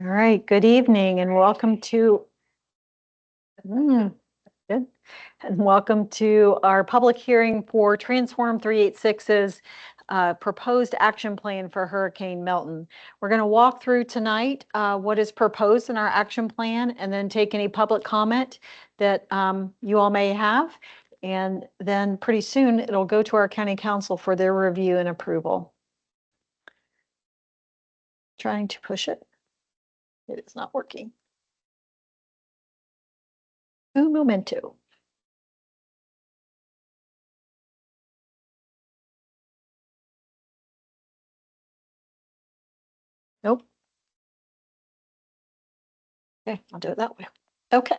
All right, good evening and welcome to good. And welcome to our public hearing for Transform 386's proposed action plan for Hurricane Milton. We're going to walk through tonight what is proposed in our action plan and then take any public comment that you all may have. And then pretty soon it'll go to our county council for their review and approval. Trying to push it. It is not working. Un momento. Nope. Okay, I'll do it that way. Okay.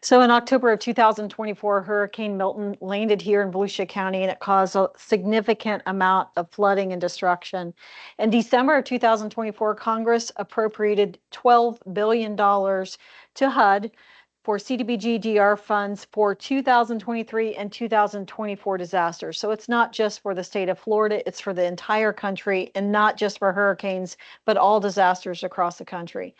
So in October of 2024, Hurricane Milton landed here in Volusia County and it caused a significant amount of flooding and destruction. In December of 2024, Congress appropriated $12 billion to HUD for CDBG-DR funds for 2023 and 2024 disasters. So it's not just for the state of Florida, it's for the entire country and not just for hurricanes, but all disasters across the country.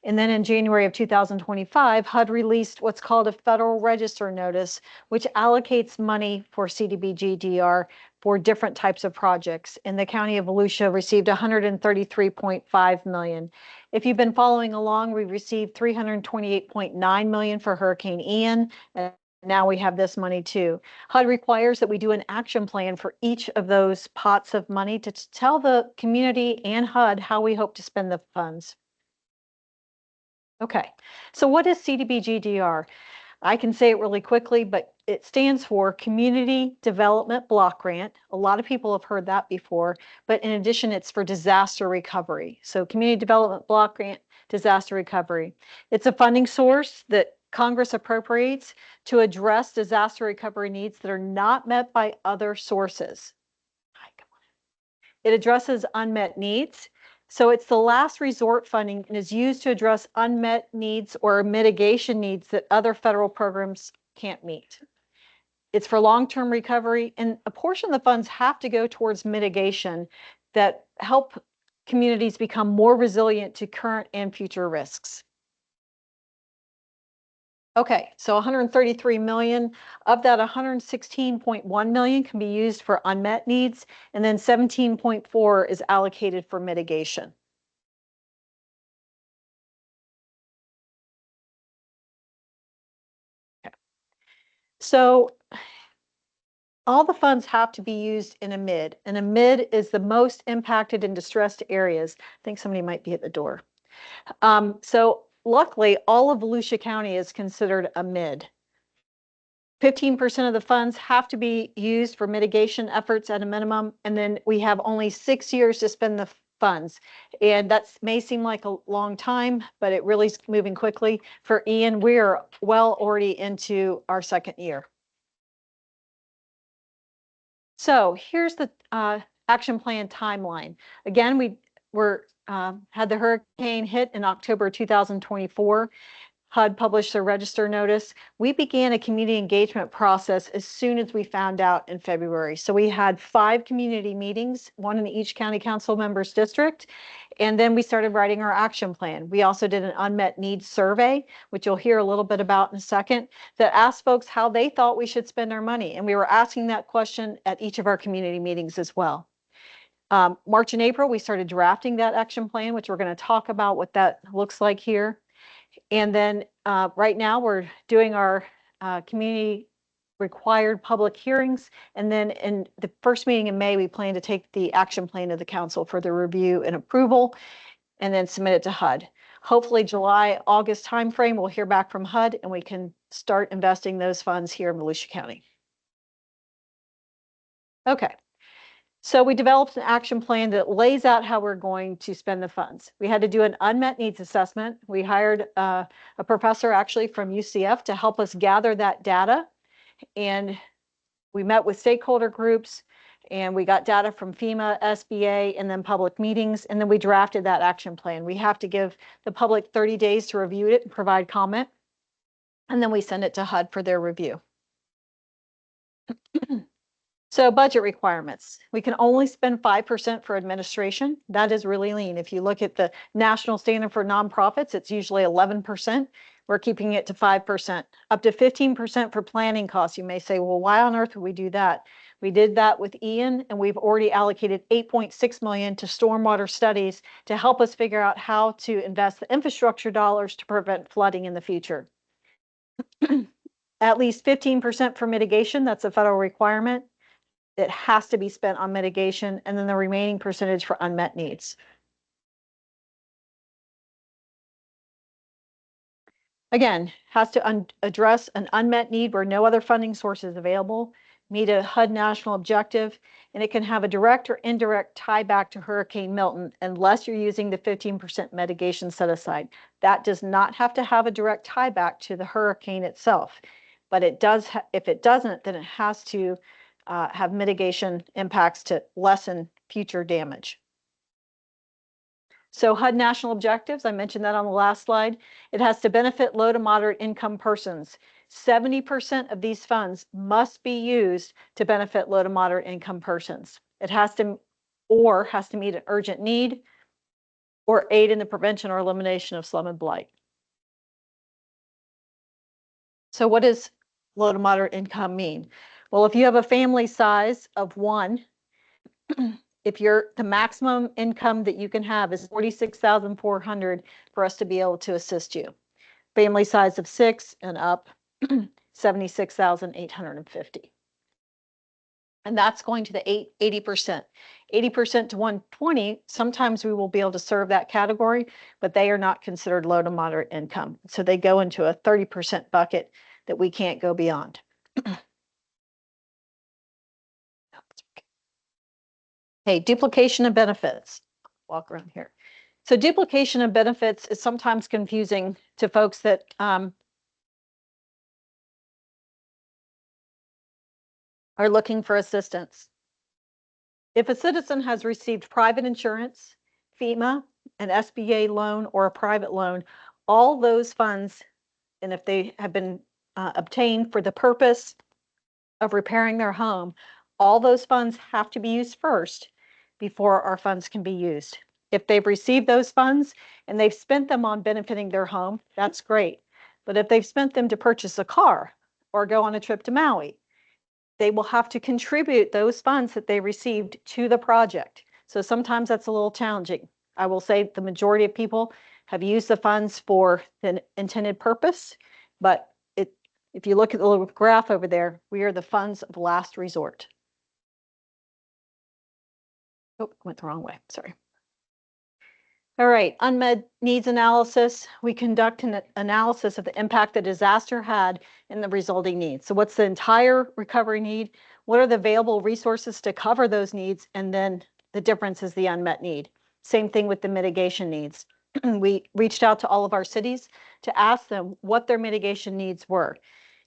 And then in January of 2025, HUD released what's called a Federal Register Notice, which allocates money for CDBG-DR for different types of projects. And the County of Volusia received $133.5 million. If you've been following along, we received $328.9 million for Hurricane Ian. And now we have this money too. HUD requires that we do an action plan for each of those pots of money to tell the community and HUD how we hope to spend the funds. Okay, so what is CDBG-DR? I can say it really quickly, but it stands for Community Development Block Grant. A lot of people have heard that before, but in addition, it's for disaster recovery. So Community Development Block Grant, disaster recovery. It's a funding source that Congress appropriates to address disaster recovery needs that are not met by other sources. It addresses unmet needs. So it's the last resort funding and is used to address unmet needs or mitigation needs that other federal programs can't meet. It's for long-term recovery, and a portion of the funds have to go towards mitigation that help communities become more resilient to current and future risks. Okay, so 133 million. Of that, 116.1 million can be used for unmet needs, and then 17.4 is allocated for mitigation. Okay. So all the funds have to be used in a MID, and a MID is the most impacted and distressed areas. I think somebody might be at the door. So luckily, all of Volusia County is considered a MID. 15% of the funds have to be used for mitigation efforts at a minimum, and then we have only 6 years to spend the funds. And that may seem like a long time, but it really is moving quickly. For Ian, we're well already into our second year. So here's the action plan timeline. Again, we had the hurricane hit in October 2024. HUD published their register notice. We began a community engagement process as soon as we found out in February. So we had 5 community meetings, 1 in each county council member's district, and then we started writing our action plan. We also did an unmet needs survey, which you'll hear a little bit about in a second, that asked folks how they thought we should spend our money. And we were asking that question at each of our community meetings as well. March and April, we started drafting that action plan, which we're going to talk about what that looks like here. And then right now we're doing our community required public hearings. And then in the first meeting in May, we plan to take the action plan to the council for the review and approval and then submit it to HUD. Hopefully July, August timeframe, we'll hear back from HUD and we can start investing those funds here in Volusia County. Okay. So we developed an action plan that lays out how we're going to spend the funds. We had to do an unmet needs assessment. We hired a professor actually from UCF to help us gather that data. And we met with stakeholder groups and we got data from FEMA, SBA, and then public meetings. And then we drafted that action plan. We have to give the public 30 days to review it and provide comment. And then we send it to HUD for their review. So budget requirements. We can only spend 5% for administration. That is really lean. If you look at the national standard for nonprofits, it's usually 11%. We're keeping it to 5%. Up to 15% for planning costs. You may say, well, why on earth would we do that? We did that with Ian, and we've already allocated $8.6 million to stormwater studies to help us figure out how to invest the infrastructure dollars to prevent flooding in the future. At least 15% for mitigation. That's a federal requirement. It has to be spent on mitigation, and then the remaining percentage for unmet needs. Again, has to address an unmet need where no other funding source is available, meet a HUD national objective, and it can have a direct or indirect tie back to Hurricane Milton unless you're using the 15% mitigation set aside. That does not have to have a direct tie back to the hurricane itself, but it does. If it doesn't, then it has to have mitigation impacts to lessen future damage. So HUD national objectives, I mentioned that on the last slide. It has to benefit low to moderate income persons. 70% of these funds must be used to benefit low to moderate income persons. It has to meet an urgent need or aid in the prevention or elimination of slum and blight. So what does low to moderate income mean? Well, if you have a family size of 1, if the maximum income that you can have is $46,400 for us to be able to assist you. Family size of 6 and up, $76,850. And that's going to the 80%. 80% to 120, sometimes we will be able to serve that category, but they are not considered low to moderate income. So they go into a 30% bucket that we can't go beyond. Okay, duplication of benefits. Walk around here. So duplication of benefits is sometimes confusing to folks that are looking for assistance. If a citizen has received private insurance, FEMA, an SBA loan, or a private loan, all those funds, and if they have been obtained for the purpose of repairing their home, all those funds have to be used first before our funds can be used. If they've received those funds and they've spent them on benefiting their home, that's great. But if they've spent them to purchase a car or go on a trip to Maui, they will have to contribute those funds that they received to the project. So sometimes that's a little challenging. I will say the majority of people have used the funds for the intended purpose, but if you look at the little graph over there, we are the funds of last resort. Oh, went the wrong way, sorry. All right, unmet needs analysis. We conduct an analysis of the impact the disaster had and the resulting needs. So what's the entire recovery need? What are the available resources to cover those needs? And then the difference is the unmet need. Same thing with the mitigation needs. We reached out to all of our cities to ask them what their mitigation needs were,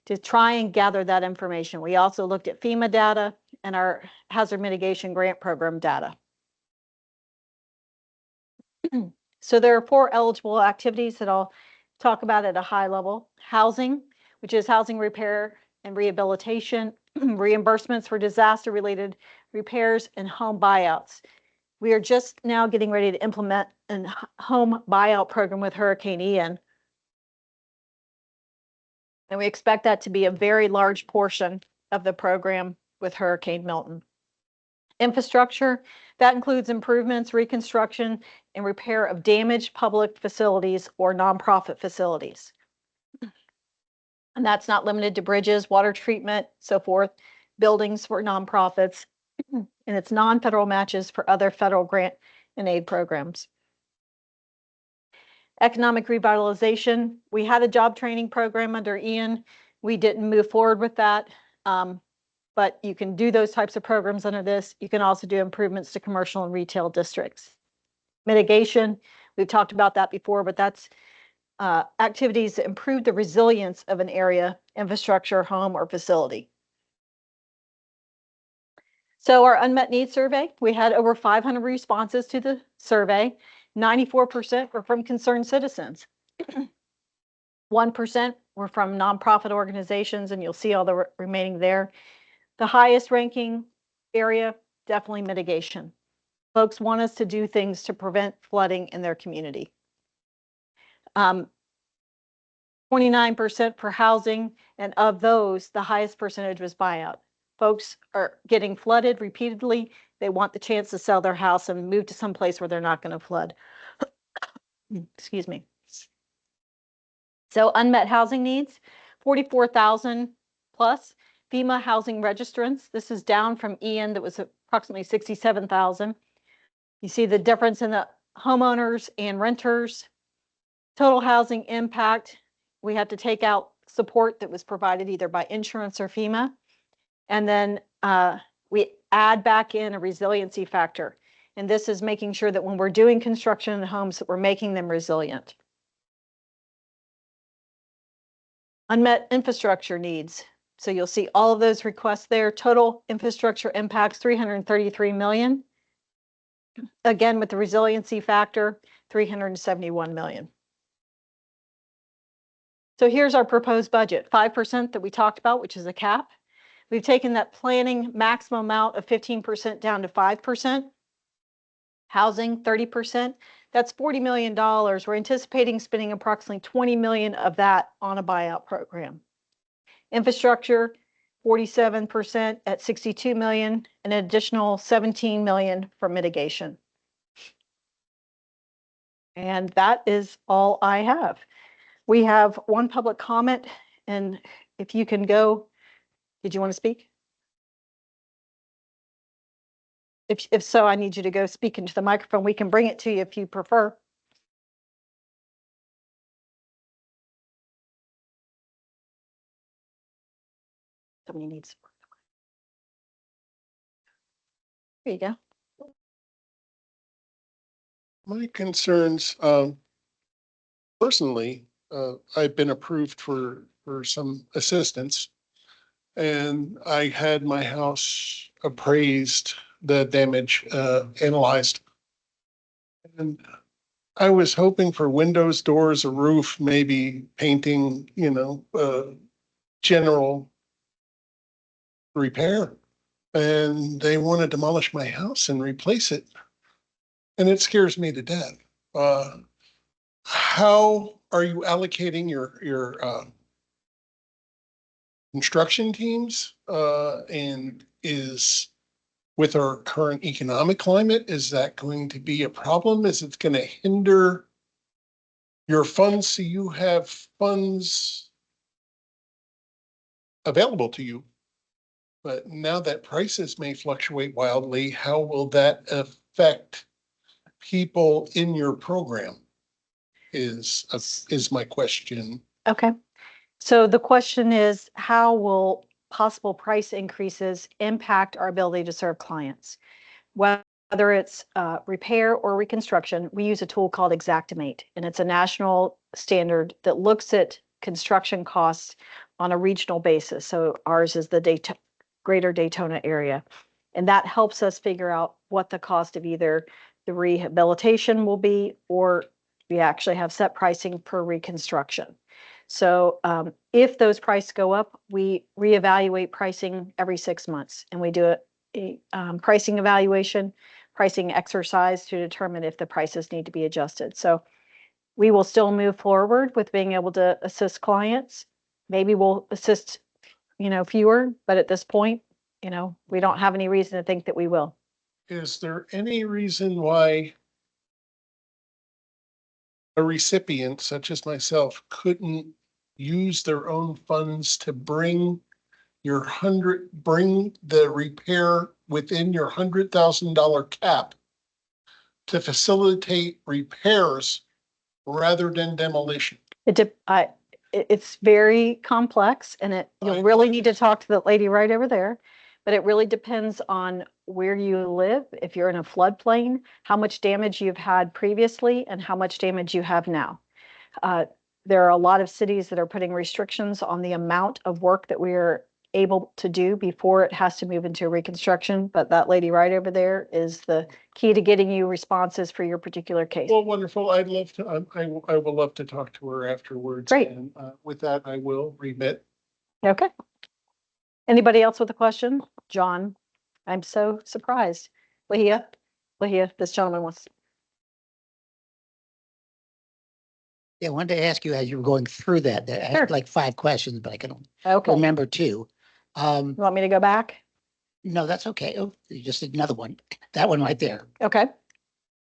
to try and gather that information. We also looked at FEMA data and our hazard mitigation grant program data. So there are 4 eligible activities that I'll talk about at a high level. Housing, which is housing repair and rehabilitation, reimbursements for disaster-related repairs, and home buyouts. We are just now getting ready to implement a home buyout program with Hurricane Ian. And we expect that to be a very large portion of the program with Hurricane Milton. Infrastructure, that includes improvements, reconstruction, and repair of damaged public facilities or nonprofit facilities. And that's not limited to bridges, water treatment, so forth, buildings for nonprofits, and it's non-federal matches for other federal grant and aid programs. Economic revitalization, we had a job training program under Ian. We didn't move forward with that. But you can do those types of programs under this. You can also do improvements to commercial and retail districts. Mitigation, we've talked about that before, but that's activities that improve the resilience of an area, infrastructure, home, or facility. So our unmet needs survey, we had over 500 responses to the survey. 94% were from concerned citizens. 1% were from nonprofit organizations, and you'll see all the remaining there. The highest ranking area, definitely mitigation. Folks want us to do things to prevent flooding in their community. 29% for housing, and of those, the highest percentage was buyout. Folks are getting flooded repeatedly. They want the chance to sell their house and move to some place where they're not going to flood. Excuse me. So unmet housing needs, 44,000 plus. FEMA housing registrants, this is down from Ian that was approximately 67,000. You see the difference in the homeowners and renters. Total housing impact, we had to take out support that was provided either by insurance or FEMA. And then we add back in a resiliency factor. And this is making sure that when we're doing construction in homes, that we're making them resilient. Unmet infrastructure needs. So you'll see all of those requests there. Total infrastructure impacts 333 million. Again, with the resiliency factor, 371 million. So here's our proposed budget, 5% that we talked about, which is a cap. We've taken that planning maximum amount of 15% down to 5%. Housing, 30%. That's $40 million. We're anticipating spending approximately 20 million of that on a buyout program. Infrastructure, 47% at 62 million, an additional 17 million for mitigation. And that is all I have. We have one public comment, and if you can go, did you want to speak? If so, I need you to go speak into the microphone. We can bring it to you if you prefer. Somebody needs. There you go. My concerns, personally, I've been approved for some assistance, and I had my house appraised, the damage analyzed. And I was hoping for windows, doors, a roof, maybe painting, general repair. And they want to demolish my house and replace it. And it scares me to death. How are you allocating your construction teams? And is, with our current economic climate, is that going to be a problem? Is it going to hinder your funds so you have funds available to you? But now that prices may fluctuate wildly, how will that affect people in your program is my question. Okay. So the question is, how will possible price increases impact our ability to serve clients? Whether it's repair or reconstruction, we use a tool called Xactimate, and it's a national standard that looks at construction costs on a regional basis. So ours is the greater Daytona area. And that helps us figure out what the cost of either the rehabilitation will be, or we actually have set pricing per reconstruction. So if those prices go up, we reevaluate pricing every 6 months, and we do a pricing evaluation, pricing exercise to determine if the prices need to be adjusted. So we will still move forward with being able to assist clients. Maybe we'll assist, fewer, but at this point, we don't have any reason to think that we will. Is there any reason why a recipient such as myself couldn't use their own funds to bring the repair within your $100,000 cap to facilitate repairs rather than demolition? It's very complex, and you'll really need to talk to the lady right over there, but it really depends on where you live. If you're in a floodplain, how much damage you've had previously and how much damage you have now. There are a lot of cities that are putting restrictions on the amount of work that we're able to do before it has to move into reconstruction, but that lady right over there is the key to getting you responses for your particular case. Well, wonderful. I'd love to, I will love to talk to her afterwards. Great. And with that, I will remit. Okay. Anybody else with a question? John? I'm so surprised. Leah, this gentleman wants, Yeah, I wanted to ask you as you were going through that, I Sure. had like 5 questions, but I can okay, you remember 2. want me to go back? No, that's okay. Oh, you just did another one. That one right there. Okay,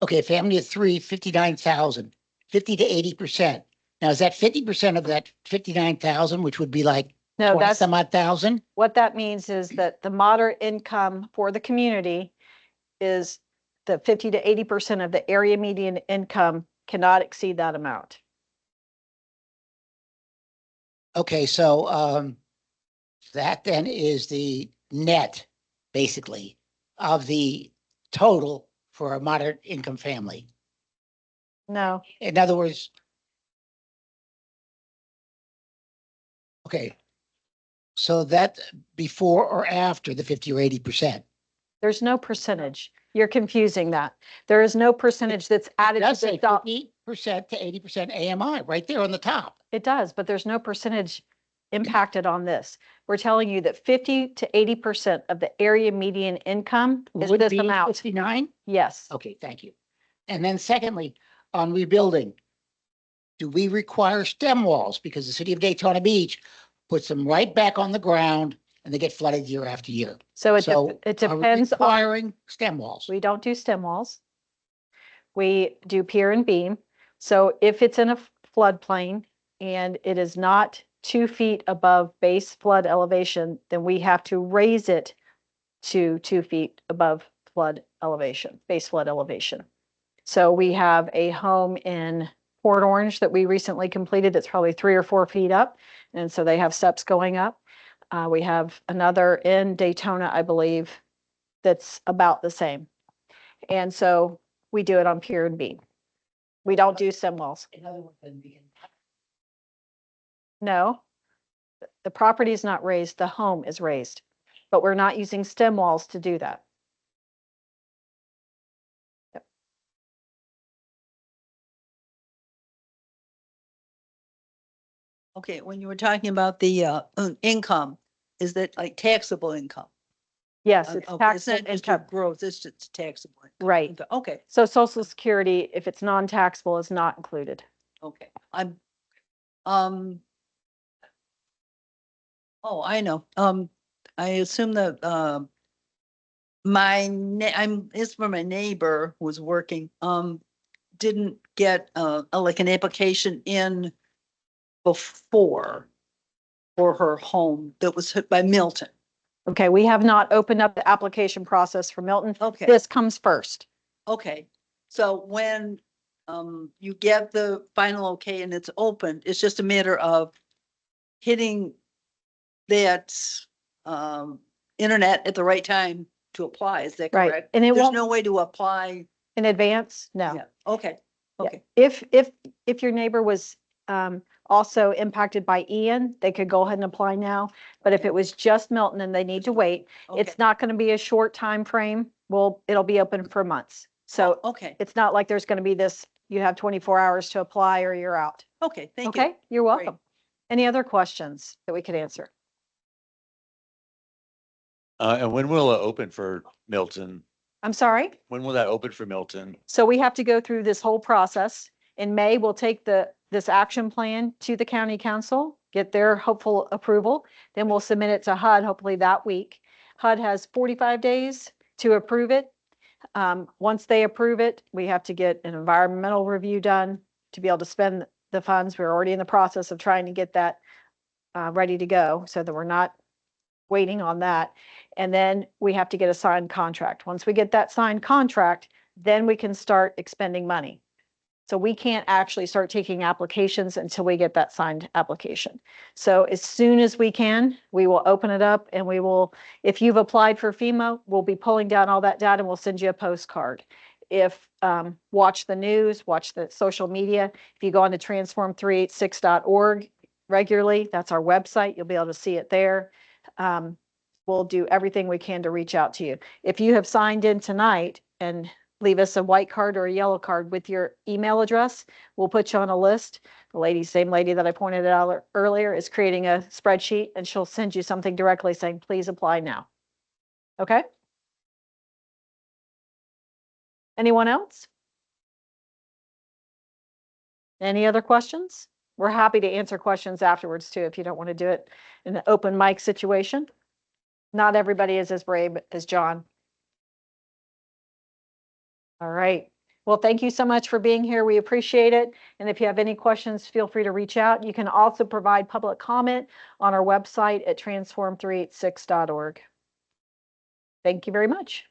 Okay, a family of 3, 59,000, 50 to 80%. Now, is that 50% of that 59,000, which would be like no, 20 that's, some odd thousand? what that means is that the moderate income for the community is the 50 to 80% of the area median income cannot exceed that amount. Okay, so that then is the net, basically, of the total for a moderate income family. No, In other words, okay, so that before or after the 50 or 80%? there's no percentage. You're confusing that. There is no percentage that's added to Does the say 50% to 80% AMI right there on the top. It does, but there's no percentage impacted on this. We're telling you that 50 to 80% of the area median income is Would this be amount. 59? Yes, Okay, thank you. And then secondly, on rebuilding, do we require stem walls? Because the city of Daytona Beach puts them right back on the ground and they get flooded year after year. so it So it are we depends on, requiring stem walls? we don't do stem walls. We do pier and beam. So if it's in a floodplain and it is not 2 feet above base flood elevation, then we have to raise it to 2 feet above flood elevation, base flood elevation. So we have a home in Port Orange that we recently completed that's probably 3 or 4 feet up. And so they have steps going up. We have another in Daytona, I believe, that's about the same. And so we do it on pier and beam. We don't do stem walls. No, the property is not raised, the home is raised, but we're not using stem walls to do that. Okay, when you were talking about the income, is that like taxable income? Yes, it's Okay, it's taxable not just your income. growth, it's just taxable. income. Right. Okay, So Social Security, if it's non-taxable, is not included. okay, um, oh, I know, I assume that, it's for my neighbor who was working, didn't get, like an application in before for her home that was hit by Milton. Okay, we have not opened up the application process for Milton. Okay. This comes first. Okay, so when you get the final okay and it's open, it's just a matter of hitting that internet at the right time to apply, is that Right, correct? and it There's won't- no way to apply. In advance? No. Yeah, okay, Yeah. okay, If your neighbor was also impacted by Ian, they could go ahead and apply now. But if it was just Milton and they need to wait, okay, it's not going to be a short time frame. Well, it'll be open for months. So okay, it's not like there's going to be this, you have 24 hours to apply or you're out. okay, thank you. Okay, you're welcome. Any other questions that we could answer? And when will it open for Milton? I'm sorry? When will that open for Milton? So we have to go through this whole process. In May, we'll take this action plan to the county council, get their hopeful approval. Then we'll submit it to HUD hopefully that week. HUD has 45 days to approve it. Once they approve it, we have to get an environmental review done to be able to spend the funds. We're already in the process of trying to get that ready to go so that we're not waiting on that. And then we have to get a signed contract. Once we get that signed contract, then we can start expending money. So we can't actually start taking applications until we get that signed application. So as soon as we can, we will open it up and we will, if you've applied for FEMA, we'll be pulling down all that data and we'll send you a postcard. If watch the news, watch the social media. If you go on to transform386.org regularly, that's our website. You'll be able to see it there. We'll do everything we can to reach out to you. If you have signed in tonight and leave us a white card or a yellow card with your email address, we'll put you on a list. The same lady that I pointed out earlier is creating a spreadsheet and she'll send you something directly saying, please apply now. Okay? Anyone else? Any other questions? We're happy to answer questions afterwards too, if you don't want to do it in an open mic situation. Not everybody is as brave as John. All right. Well, thank you so much for being here. We appreciate it. And if you have any questions, feel free to reach out. You can also provide public comment on our website at transform386.org. Thank you very much.